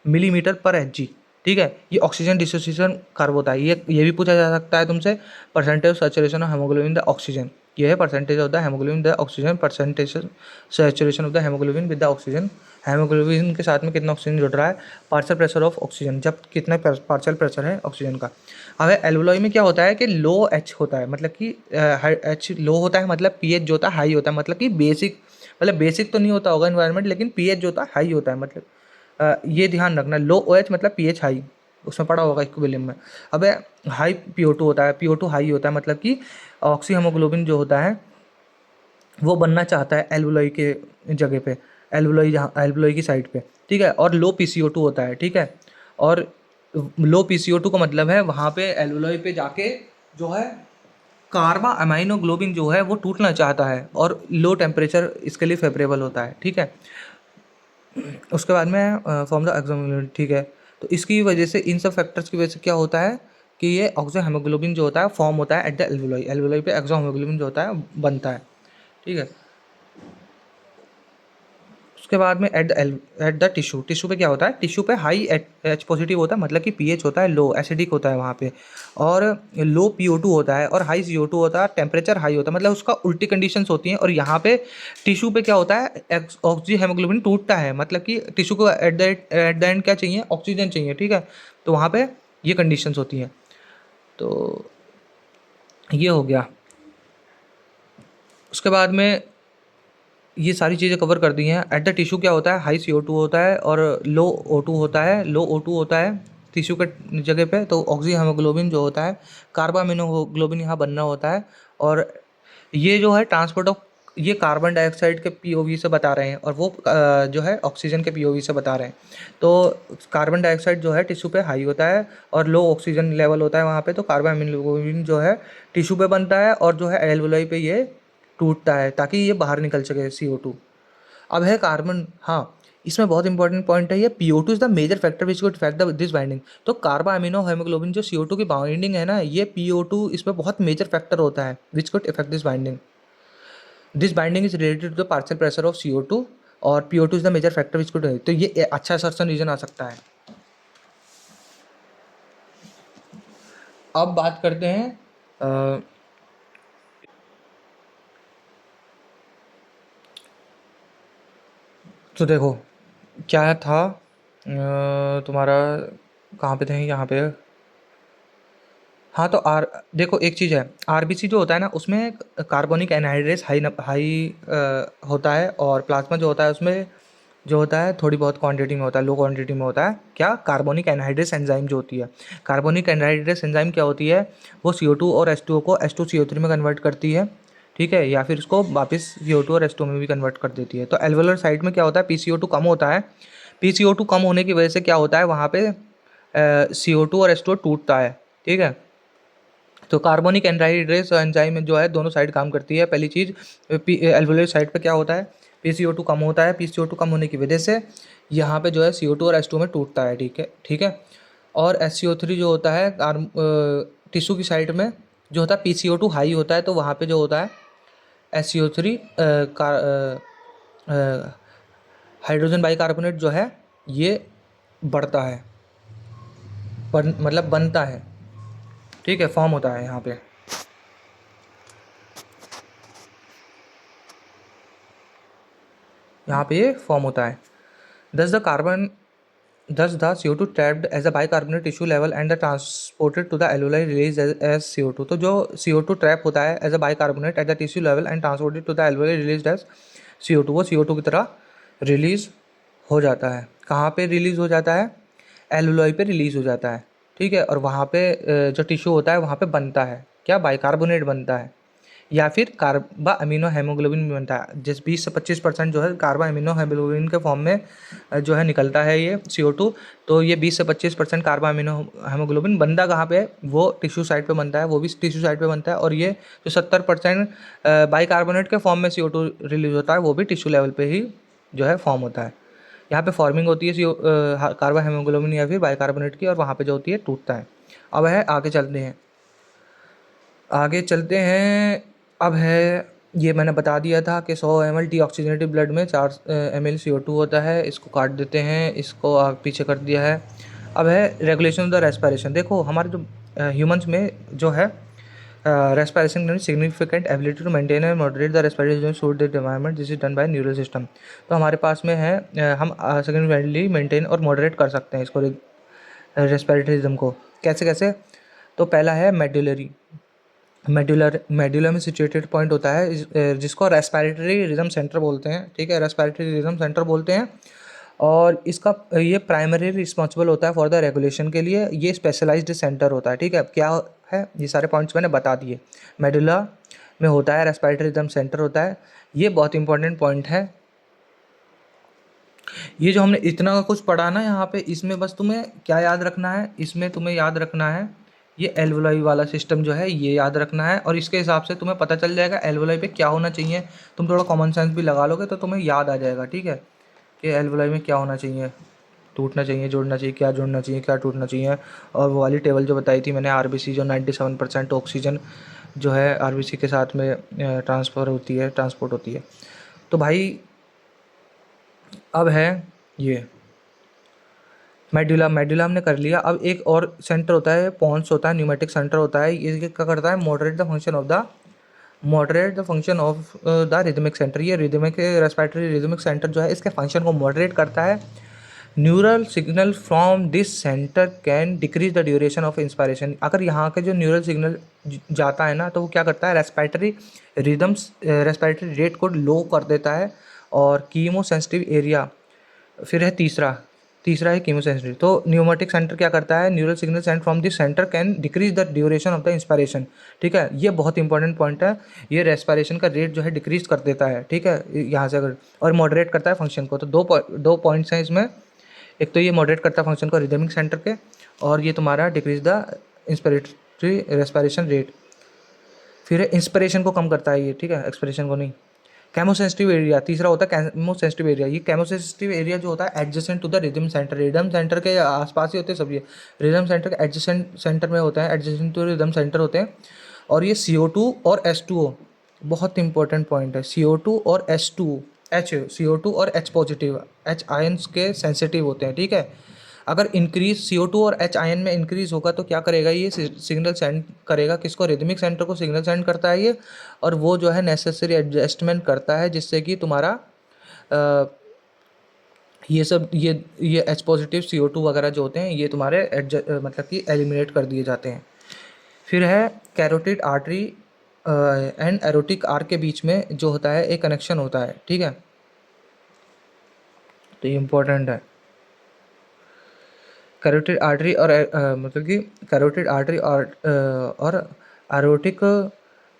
S1: millimetre पर Hg, ठीक है। ये ऑक्सीजन डिसोसिएशन कर्व होता है। ये भी पूछा जा सकता है तुमसे, percentage saturation of haemoglobin the oxygen, ये है percentage of the haemoglobin the oxygen, percentage saturation of the haemoglobin with the oxygen, haemoglobin के साथ में कितना ऑक्सीजन जुड़ रहा है, पार्शियल प्रेशर ऑफ ऑक्सीजन, जब कितना पार्शियल प्रेशर है ऑक्सीजन का। अब एल्वोलॉय में क्या होता है कि लो H होता है, मतलब कि H लो होता है, मतलब pH जो होता है हाई होता है, मतलब कि बेसिक तो नहीं होता होगा इन्वायरमेंट, लेकिन pH जो होता है हाई होता है, मतलब ये ध्यान रखना, लो OH मतलब pH हाई, उसमें पढ़ा होगा इक्विलिब्रियम में। अब हाई PO2 होता है, PO2 हाई होता है, मतलब कि ऑक्सी हेमोग्लोबिन जो होता है वो बनना चाहता है एल्वोलॉय के जगह पे, एल्वोलॉय की साइड पे, ठीक है। और लो PCO2 होता है, ठीक है। और लो PCO2 का मतलब है वहाँ पे एल्वोलॉय पे जाके जो है कार्बा अमाइनोग्लोबिन जो है वो टूटना चाहता है और लो टेम्परेचर इसके लिए फेवरेबल होता है, ठीक है। उसके बाद में फॉर्म द एक्सोहेमोग्लोबिन, ठीक है। तो इसकी वजह से, इन सब फैक्टर्स की वजह से क्या होता है कि ये ऑक्सोहेमोग्लोबिन जो होता है फॉर्म होता है एट द एल्वुलाई, एल्वुलाई पे एक्सोहेमोग्लोबिन जो होता है बनता है, ठीक है। उसके बाद में एट द टिश्यू, टिश्यू पे क्या होता है, टिश्यू पे हाई एच पॉजिटिव होता है, मतलब कि पीएच होता है लो, एसिडिक होता है वहाँ पे, और लो PO2 होता है और हाई CO2 होता है, टेम्परेचर हाई होता है, मतलब उसका उल्टी कंडीशंस होती हैं। और यहाँ पे टिश्यू पे क्या होता है, ऑक्सी हेमोग्लोबिन टूटता है, मतलब कि टिश्यू को एट द एंड क्या चाहिए, ऑक्सीजन चाहिए, ठीक है। तो वहाँ पे ये कंडीशंस होती हैं। तो ये हो गया। उसके बाद में ये सारी चीज़ें कवर कर दी हैं। एट द टिश्यू क्या होता है, हाई CO2 होता है और लो O2 होता है, लो O2 होता है टिश्यू के जगह पे, तो ऑक्सी हेमोग्लोबिन जो होता है, कार्बामिनोग्लोबिन यहाँ बनना होता है। और ये जो है ट्रांसपोर्ट ऑफ, ये कार्बन डाइऑक्साइड के POV से बता रहे हैं और वो जो है ऑक्सीजन के POV से बता रहे हैं। तो कार्बन डाइऑक्साइड जो है टिश्यू पे हाई होता है और लो ऑक्सीजन लेवल होता है वहाँ पे, तो कार्बामिनोग्लोबिन जो है टिश्यू पे बनता है और जो है एल्वुलाई पे ये टूटता है ताकि ये बाहर निकल सके CO2। अब है कार्बन, हाँ, इसमें बहुत इंपॉर्टेंट पॉइंट है ये, PO2 is the major factor which could affect this binding. तो कार्बा अमीनो हेमोग्लोबिन जो CO2 की बाइंडिंग है ना, ये PO2 इसमें बहुत मेजर फैक्टर होता है which could affect this binding. This binding is related to the partial pressure of CO2 और PO2 is the major factor which could, तो ये अच्छा सर्सन रीजन आ सकता है। अब बात करते हैं तो देखो क्या था, तुम्हारा कहाँ पे थे, यहाँ पे। हाँ, तो देखो एक चीज़ है, RBC जो होता है ना उसमें कार्बोनिक एनहाइड्रेस हाई होता है, और प्लाज्मा जो होता है उसमें जो होता है थोड़ी बहुत क्वांटिटी में होता है, लो क्वांटिटी में होता है। क्या, कार्बोनिक एनहाइड्रेस एंजाइम जो होती है, कार्बोनिक एनहाइड्रेस एंजाइम क्या होती है, वो CO2 और H2O को H2CO3 में कन्वर्ट करती है, ठीक है, या फिर उसको वापस CO2 और H2O में भी कन्वर्ट कर देती है। तो एल्वुलर साइड में क्या होता है, PCO2 कम होता है। PCO2 कम होने की वजह से क्या होता है वहाँ पे CO2 और H2O टूटता है, ठीक है। तो कार्बोनिक एनहाइड्रेस एंजाइम जो है दोनों साइड काम करती है। पहली चीज़, एल्वुलर साइड पे क्या होता है, PCO2 कम होता है, PCO2 कम होने की वजह से यहाँ पे जो है CO2 और H2 में टूटता है, ठीक है, ठीक है। और SCO3 जो होता है टिश्यू की साइड में जो होता है, PCO2 हाई होता है, तो वहाँ पे जो होता है SCO3 हाइड्रोजन बाइकार्बोनेट जो है ये बढ़ता है, मतलब बनता है, ठीक है, फॉर्म होता है यहाँ पे। यहाँ पे ये फॉर्म होता है। दस the carbon Thus, the CO2 trapped as a bicarbonate tissue level and the transported to the alveoli released as CO2। तो जो CO2 ट्रैप होता है as a bicarbonate at the tissue level and transported to the alveoli released as CO2, वो CO2 की तरह release हो जाता है। कहाँ पे रिलीज हो जाता है, एल्वुलाई पे रिलीज हो जाता है, ठीक है। और वहाँ पे जो टिश्यू होता है वहाँ पे बनता है क्या, बाइकार्बोनेट बनता है, या फिर कार्बा अमीनो हेमोग्लोबिन भी बनता है। जिस 20 से 25% जो है कार्बा अमीनो हेमोग्लोबिन के फॉर्म में जो है निकलता है ये CO2। तो ये 20 से 25% कार्बा अमीनो हेमोग्लोबिन बनता कहाँ पे है, वो टिश्यू साइड पे बनता है, वो भी टिश्यू साइड पे बनता है। और ये जो 70% बाइकार्बोनेट के फॉर्म में CO2 रिलीज होता है वो भी टिश्यू लेवल पे ही जो है फॉर्म होता है। यहाँ पे फॉर्मिंग होती है कार्बा हेमोग्लोबिन या फिर बाइकार्बोनेट की, और वहाँ पे जो होती है टूटता है। अब है आगे चलते हैं, आगे चलते हैं। अब है, ये मैंने बता दिया था कि 100 ml डीऑक्सीजनेटेड ब्लड में 4 ml CO2 होता है, इसको काट देते हैं, इसको आगे पीछे कर दिया है। अब है रेगुलेशन ऑफ द रेस्पिरेशन। देखो हमारे जो ह्यूमंस में जो है respiration significant ability to maintain and moderate the respiration suit the environment, this is done by neural system. तो हमारे पास में है हम सिग्निफिकेंटली मेंटेन और मॉडरेट कर सकते हैं इसको, रेस्पिरेटरी रिदम को। कैसे कैसे, तो पहला है मेडुलरी, मेडुला में सिचुएटेड पॉइंट होता है जिसको रेस्पिरेटरी रिदम सेंटर बोलते हैं, ठीक है, रेस्पिरेटरी रिदम सेंटर बोलते हैं। और इसका ये प्राइमरी रिस्पॉन्सिबल होता है फॉर द रेगुलेशन के लिए, ये स्पेशलाइज्ड सेंटर होता है, ठीक है। क्या है, ये सारे पॉइंट्स मैंने बता दिए। मेडुला में होता है, रेस्पिरेटरी रिदम सेंटर होता है, ये बहुत इंपॉर्टेंट पॉइंट है। ये जो हमने इतना कुछ पढ़ा ना यहाँ पे, इसमें बस तुम्हें क्या याद रखना है, इसमें तुम्हें याद रखना है ये एल्वोलाई वाला सिस्टम जो है ये याद रखना है, और इसके हिसाब से तुम्हें पता चल जाएगा एल्वोलाई पे क्या होना चाहिए। तुम थोड़ा कॉमन सेंस भी लगा लोगे तो तुम्हें याद आ जाएगा, ठीक है, कि एल्वोलाई में क्या होना चाहिए, टूटना चाहिए, जोड़ना चाहिए, क्या जोड़ना चाहिए, क्या टूटना चाहिए। और वो वाली टेबल जो बताई थी मैंने, आरबीसी जो 97% ऑक्सीजन जो है आरबीसी के साथ में ट्रांसफ़र होती है, ट्रांसपोर्ट होती है। तो भाई अब है ये मेडुला, मेडुला हमने कर लिया। अब एक और सेंटर होता है, पोन्स होता है, न्यूमेटिक सेंटर होता है। ये क्या करता है, moderate the function of the rhythmic centre. ये रिदमिक रेस्पिरेटरी रिदमिक सेंटर जो है इसके फंक्शन को मॉडरेट करता है। Neural signal from this centre can decrease the duration of inspiration. अगर यहाँ के जो न्यूरल सिग्नल जाता है ना तो वो क्या करता है, रेस्पिरेटरी रिदम्स, रेस्पिरेटरी रेट को लो कर देता है। और कीमो सेंसिटिव एरिया, फिर है तीसरा, तीसरा है कीमोसेंसिटिव। तो न्यूमेटिक सेंटर क्या करता है, neural signal Saint from this centre can decrease the duration of the inspiration. ठीक है, ये बहुत इंपॉर्टेंट पॉइंट है। ये रेस्पिरेशन का रेट जो है डिक्रीज कर देता है, ठीक है, यहाँ से अगर, और मॉडरेट करता है फंक्शन को। तो दो पॉइंट्स हैं इसमें, एक तो ये मॉडरेट करता है फंक्शन को रिदमिक सेंटर के, और ये तुम्हारा decrease the inspiratory respiration rate. फिर इंस्पिरेशन को कम करता है ये, ठीक है, एक्सपिरेशन को नहीं। केमोसेंसिटिव एरिया तीसरा होता है, केमोसेंसिटिव एरिया। ये केमोसेंसिटिव एरिया जो होता है adjacent to the rhythm centre, rhythm centre के आसपास ही होते हैं सब। ये रिदम सेंटर के एडजेसेंट सेंटर में होते हैं, एडजेसेंट टू रिदम सेंटर होते हैं। और ये CO2 और H2O, बहुत इंपॉर्टेंट पॉइंट है, CO2 और H2O, CO2 और H पॉजिटिव, H आयंस के सेंसिटिव होते हैं, ठीक है। अगर इंक्रीज CO2 और H आयन में इंक्रीज होगा तो क्या करेगा, ये सिग्नल सेंड करेगा किसको, रिदमिक सेंटर को सिग्नल सेंड करता है ये, और वो जो है नेसेसरी एडजस्टमेंट करता है जिससे कि तुम्हारा ये सब ये H पॉजिटिव CO2 वगैरह जो होते हैं ये तुम्हारे मतलब कि एलिमिनेट कर दिए जाते हैं। फिर है carotid artery and aortic arch के बीच में जो होता है एक कनेक्शन होता है, ठीक है, तो ये इम्पोर्टेंट है। कैरोटिड आर्टरी और मतलब कि कैरोटिड आर्टरी और एरोटिक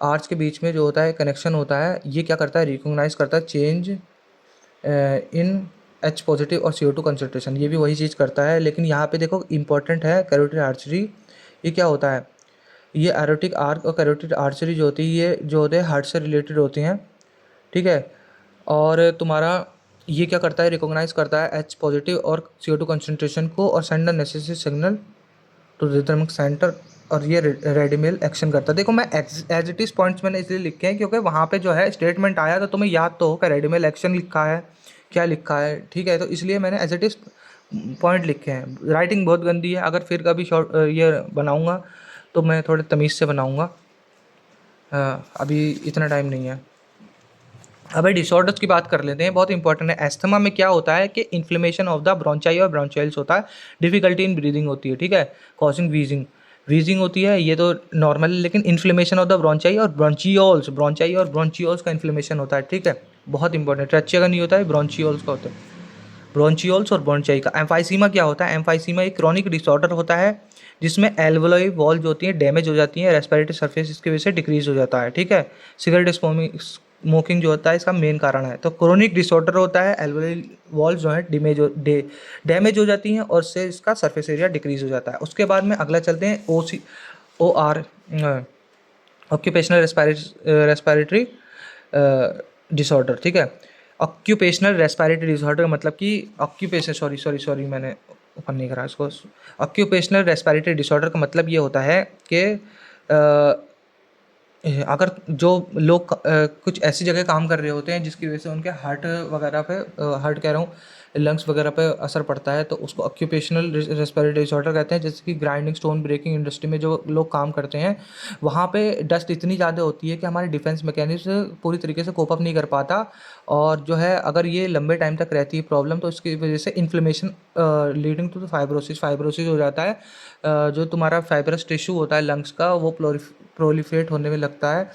S1: आर्च के बीच में जो होता है कनेक्शन होता है, ये क्या करता है, रिकॉग्नाइज करता है चेंज इन H पॉजिटिव और CO2 कंसनट्रेशन। ये भी वही चीज़ करता है, लेकिन यहाँ पे देखो इंपॉर्टेंट है कैरोटिड आर्चरी। ये क्या होता है, ये एरोटिक आर्क और कैरोटिड आर्चरी जो होती है ये जो होते हैं हार्ट से रिलेटेड होती हैं, ठीक है। और तुम्हारा ये क्या करता है, रिकॉग्नाइज करता है H पॉजिटिव और CO2 कंसनट्रेशन को और send the necessary signal to rhythmic centre, और ये रेडिमेल एक्शन करता है। देखो मैं एज इट इज़ पॉइंट्स मैंने इसलिए लिखे हैं क्योंकि वहाँ पे जो है स्टेटमेंट आया तो तुम्हें याद तो हो कि रेडिमेल एक्शन लिखा है, क्या लिखा है, ठीक है, तो इसलिए मैंने एज इट इज़ पॉइंट लिखे हैं। राइटिंग बहुत गंदी है, अगर फिर कभी शॉर्ट ये बनाऊँगा तो मैं थोड़े तमीज़ से बनाऊँगा, अभी इतना टाइम नहीं है। अब डिसऑर्डर्स की बात कर लेते हैं, बहुत इंपॉर्टेंट है। एस्थमा में क्या होता है कि इन्फ्लेमेशन ऑफ द ब्रोंचाई और ब्रोंचाइल्स होता है, डिफिकल्टी इन ब्रीदिंग होती है, ठीक है, कॉजिंग वीजिंग, वीजिंग होती है, ये तो नॉर्मल है। लेकिन इन्फ्लेमेशन ऑफ द ब्रोंचाई और ब्रोंचियोल्स, ब्रोंचाई और ब्रोंचियोल्स का इन्फ्लेमेशन होता है, ठीक है, बहुत इंपॉर्टेंट। ट्रेचिया का नहीं होता है, ब्रोंचियोल्स का होता है, ब्रोंचियोल्स और ब्रोंचाई का। एम्फाइसीमा क्या होता है, एम्फाइसीमा एक क्रॉनिक डिसऑर्डर होता है जिसमें एल्वोलाई वॉल जो होती है डैमेज हो जाती है, रेस्पिरेटरी सरफेस इसकी वजह से डिक्रीज हो जाता है, ठीक है। सिगरेट स्मोकिंग जो होता है इसका मेन कारण है। तो क्रोनिक डिसऑर्डर होता है, एल्वोलाई वॉल जो है डैमेज हो जाती हैं और उससे इसका सरफेस एरिया डिक्रीज हो जाता है। उसके बाद में अगला चलते हैं OR, ऑक्यूपेशनल रेस्पिरेटरी डिसऑर्डर, ठीक है। ऑक्यूपेशनल रेस्पिरेटरी डिसऑर्डर मतलब कि ऑक्यूपेशन, सॉरी मैंने ओपन नहीं करा इसको। ऑक्यूपेशनल रेस्पिरेटरी डिसऑर्डर का मतलब ये होता है कि अगर जो लोग कुछ ऐसी जगह काम कर रहे होते हैं जिसकी वजह से उनके हार्ट वगैरह पे, हार्ट कह रहा हूँ, लंग्स वगैरह पे असर पड़ता है, तो उसको ऑक्यूपेशनल रेस्पिरेटरी डिसऑर्डर कहते हैं। जैसे कि ग्राइंडिंग, स्टोन ब्रेकिंग इंडस्ट्री में जो लोग काम करते हैं वहाँ पे डस्ट इतनी ज़्यादा होती है कि हमारे डिफेंस मैकेनिज्म पूरी तरीके से कोप अप नहीं कर पाता, और जो है अगर ये लंबे टाइम तक रहती है प्रॉब्लम तो इसकी वजह से इन्फ्लेमेशन लीडिंग टू फाइब्रोसिस हो जाता है। जो तुम्हारा फाइब्रस टिश्यू होता है लंग्स का वो प्रोलिफरेट होने में लगता है,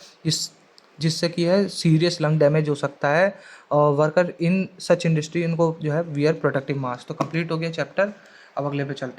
S1: जिससे कि है सीरियस लंग डैमेज हो सकता है। और वर्कर इन सच इंडस्ट्री इनको जो है वियर प्रोटेक्टिव मास्क। तो कंप्लीट हो गया चैप्टर, अब अगले पे चलते हैं।